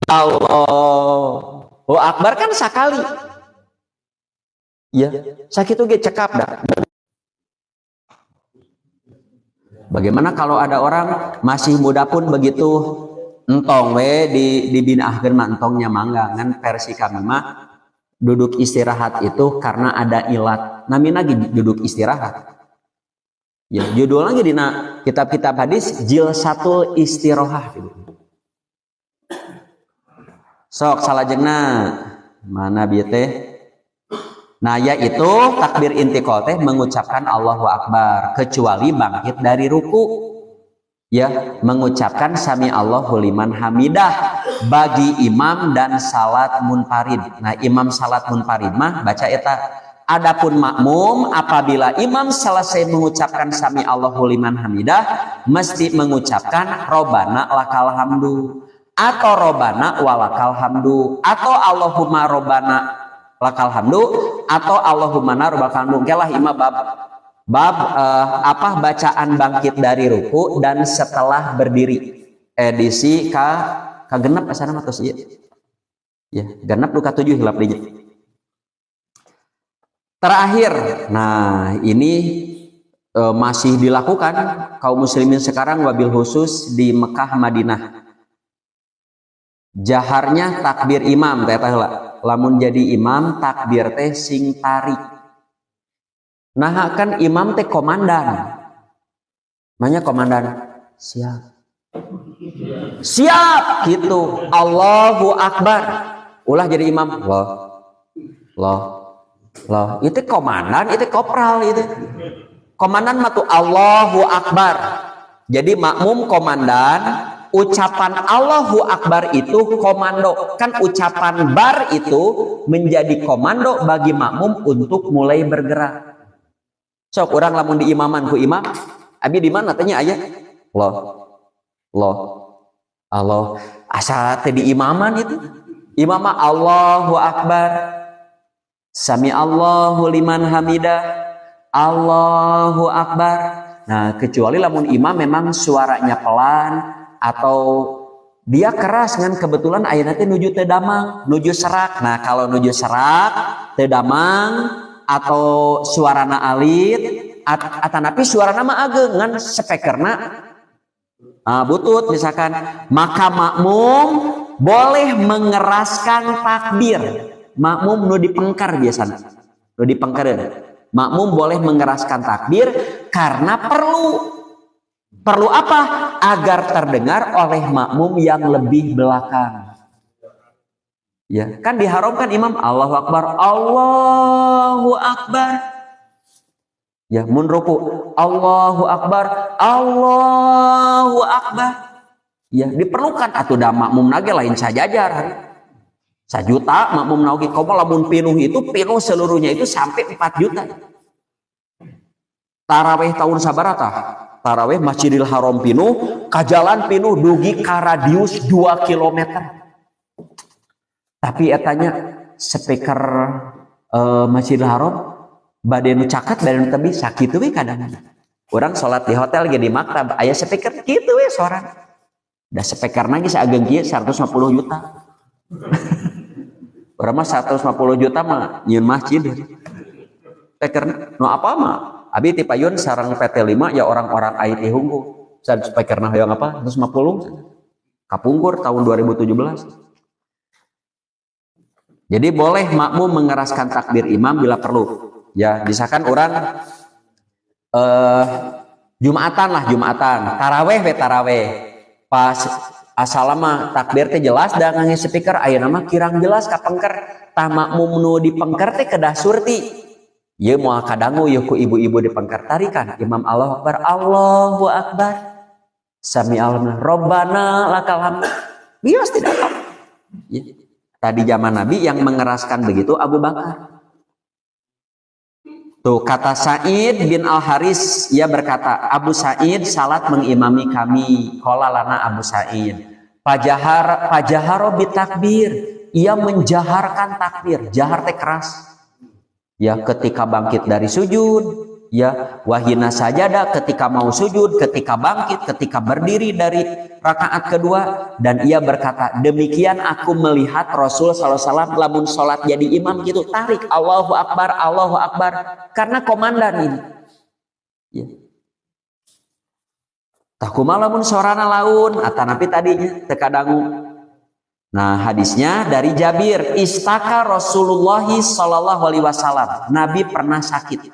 Allahu Akbar kan sakali. Ya, sakitu ge cekap dah. Bagaimana kalau ada orang masih muda pun begitu entong we dibinaahkeun mah entongnya mangga ngan versi kami mah duduk istirahat itu karena ada ilat. Namina duduk istirahat. Ya, judul lagi dina kitab-kitab hadis jilsatul istirahah. Sok salajengna mana bieu teh? Nah, yaitu takbir intiqal teh mengucapkan Allahu Akbar kecuali bangkit dari ruku. Ya, mengucapkan sami Allahu liman hamidah bagi imam dan salat munfarid. Nah, imam salat munfarid mah baca eta. Adapun makmum apabila imam selesai mengucapkan sami Allahu liman hamidah mesti mengucapkan Robbana lakal hamdu atau Robbana walakal hamdu atau Allahumma Robbana lakal hamdu atau Allahumma rabbakal hamdu. Kelah imam bab bacaan bangkit dari ruku dan setelah berdiri. Edisi ka genep asana mah tos ieu. Ya, genep nu ka 7 hilap dinya. Terakhir, nah ini masih dilakukan kaum muslimin sekarang, wabil khusus di Mekah Madinah. Jaharnya takbir imam teh lamun jadi imam takbir teh sing tarik. Nah kan imam teh komandan. Makanya komandan siap. Siap gitu. Allahu Akbar. Ulah jadi imam. Loh. Itu komandan, itu kopral itu. Komandan mah tuh Allahu Akbar. Jadi makmum komandan. Ucapan Allahu Akbar itu komando. Kan ucapan bar itu menjadi komando bagi makmum untuk mulai bergerak. Sok orang lamun di imaman ku imam, abi di mana tanya aya? Allah. Asa teh di imaman itu. Imam Allahu Akbar. Sami Allahu liman hamidah. Allahu Akbar. Nah, kecuali lamun imam memang suaranya pelan atau dia keras kan, kebetulan ayeuna teh nuju teu damang, nuju serak. Nah, kalau nuju serak, teu damang atau suarana alit atanapi suarana mah ageng ngan speakerna butut misalkan, maka makmum boleh mengeraskan takbir. Makmum nu dipengkar biasanya. Nu dipengkareun. Makmum boleh mengeraskan takbir karena Perlu apa? Agar terdengar oleh makmum yang lebih belakang. Ya, kan diharamkan imam Allahu Akbar, Allahu Akbar. Ya, mun ruku Allahu Akbar, Allahu Akbar. Ya, diperlukan atuh da makmum nage lain sajajar. 1 juta makmum nage komo lamun pinuh itu pinuh seluruhnya itu sampai 4 juta. Tarawih tahun sabarata? Tarawih Masjidil Haram pinuh, kajalan pinuh dugi ka radius 2 km. Tapi etanya speaker Masjidil Haram bade nu caket bade nu teu bisa kitu we kadang. Urang salat di hotel ge di maktab aya speaker kitu we soran. Da speakerna ge sageung kieu 150 juta. Urang mah 150 juta mah nyieun masjid. Speaker nu apa mah? Abi ti payun sareng PT5 ya orang-orang IT hungkul. Sad speakerna hoyong apa? 150. Kapungkur tahun 2017. Jadi boleh makmum mengeraskan takbir imam bila perlu. Ya, misalkan orang Jumatan. Taraweh. Pas asalama takbir teh jelas da ngangge speaker ayeuna mah kirang jelas kapengker. Tah makmum nu dipengker teh kedah surti. Ieu moal kadangu ieu ku ibu-ibu dipengker tarikan imam Allahu Akbar, Allahu Akbar. Sami Allahu Rabbana lakal hamd. Bias tidak apa. Ya. Tadi zaman Nabi yang mengeraskan begitu Abu Bakar. Tuh kata Sa'id bin Al-Haris, ia berkata, Abu Sa'id salat mengimami kami. Qala lana Abu Sa'id. Fajaharo bitakbir. Ia menjaharkan takbir. Jahar teh keras. Ya, ketika bangkit dari sujud, ya, wahina sajadah ketika mau sujud, ketika bangkit, ketika berdiri dari rakaat kedua, dan ia berkata, demikian aku melihat Rasul SAW lamun sholat jadi imam gitu, tarik Allahu Akbar, karena komandan ini. Ya. Takuma lamun sorana laun, atanapi tadinya tekadangu. Nah, hadisnya dari Jabir, istaka Rasulullah sallallahu alaihi wasallam. Nabi pernah sakit.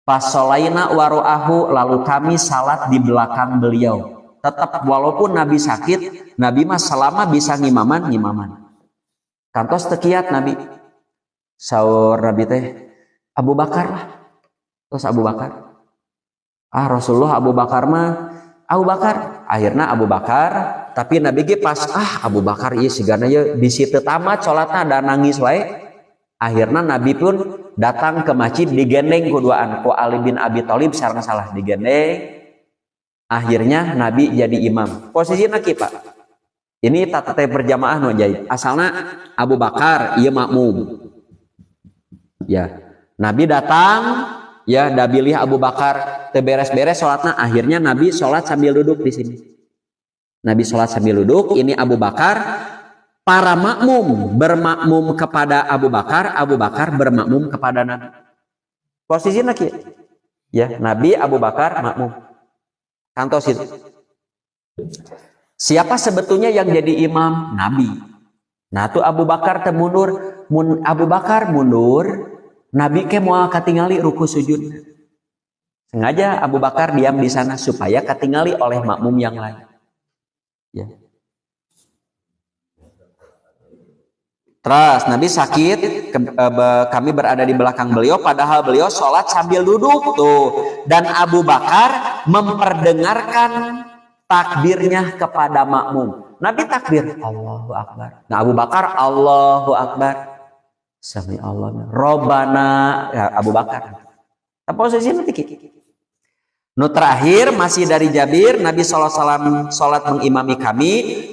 Pas sholaina waru'ahu, lalu kami salat di belakang beliau. Tetap walaupun Nabi sakit, Nabi mah selama bisa ngimaman. Kantos tekiat Nabi. Saur Nabi teh, Abu Bakar lah. Terus Abu Bakar. Rasulullah Abu Bakar mah Abu Bakar. Akhirnya Abu Bakar. Tapi Nabi ge pas Abu Bakar ieu sigana ye bisi teu tamat salatna da nangis wae. Akhirnya Nabi pun datang ke masjid digendeng kuduaan ku Ali bin Abi Thalib sareng salah digendeng. Akhirnya Nabi jadi imam. Posisina kieu Pak. Ini tata teh berjamaah nu jadi. Asalna Abu Bakar ieu makmum. Ya. Nabi datang ya da bilih Abu Bakar teu beres-beres salatna, akhirnya Nabi salat sambil duduk di sini. Nabi sholat sambil duduk, ini Abu Bakar, para makmum bermakmum kepada Abu Bakar, Abu Bakar bermakmum kepada Nabi. Posisinya kieu. Ya, Nabi, Abu Bakar, makmum. Kantos itu. Siapa sebetulnya yang jadi imam? Nabi. Nah, tuh Abu Bakar teh mundur. Abu Bakar mundur, Nabi ke mau katingali ruku sujud. Sengaja Abu Bakar diam di sana supaya katingali oleh makmum yang lain. Ya. Terus Nabi sakit, kami berada di belakang beliau, padahal beliau sholat sambil duduk tuh. Dan Abu Bakar memperdengarkan takbirnya kepada makmum. Nabi takbir, Allahu Akbar. Nah Abu Bakar, Allahu Akbar. Sami Allah. Robbana, ya, Abu Bakar. Tapi posisi nanti. Nu terakhir masih dari Jabir, Nabi SAW sholat mengimami kami,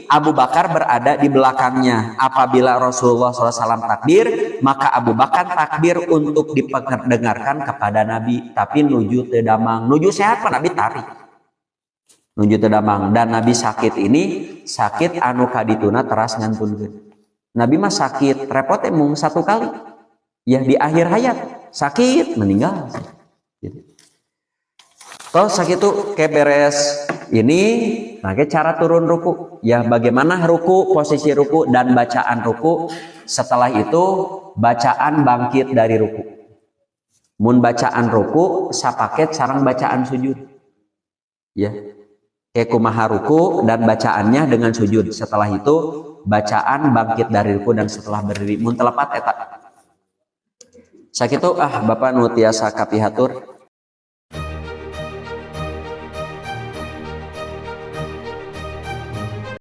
Abu Bakar berada di belakangnya. Apabila Rasulullah SAW takbir, maka Abu Bakar takbir untuk diperdengarkan kepada Nabi. Tapi nuju tedamang, nuju sehat pak Nabi tarik. Nuju tedamang. Dan Nabi sakit ini, sakit anu kadituna teras ngantunkeun. Nabi mah sakit, repot emang satu kali. Ya di akhir hayat, sakit, meninggal. Gitu. Toh sakit itu kayak beres ini, pakai cara turun ruku. Ya bagaimana ruku, posisi ruku dan bacaan ruku. Setelah itu bacaan bangkit dari ruku. Mun bacaan ruku, sapaket sarang bacaan sujud. Ya, kayak kumaha ruku dan bacaannya dengan sujud. Setelah itu bacaan bangkit dari ruku dan setelah berdiri. Mun telepat eta. Sakitu Bapak nu tiasa kapihatur.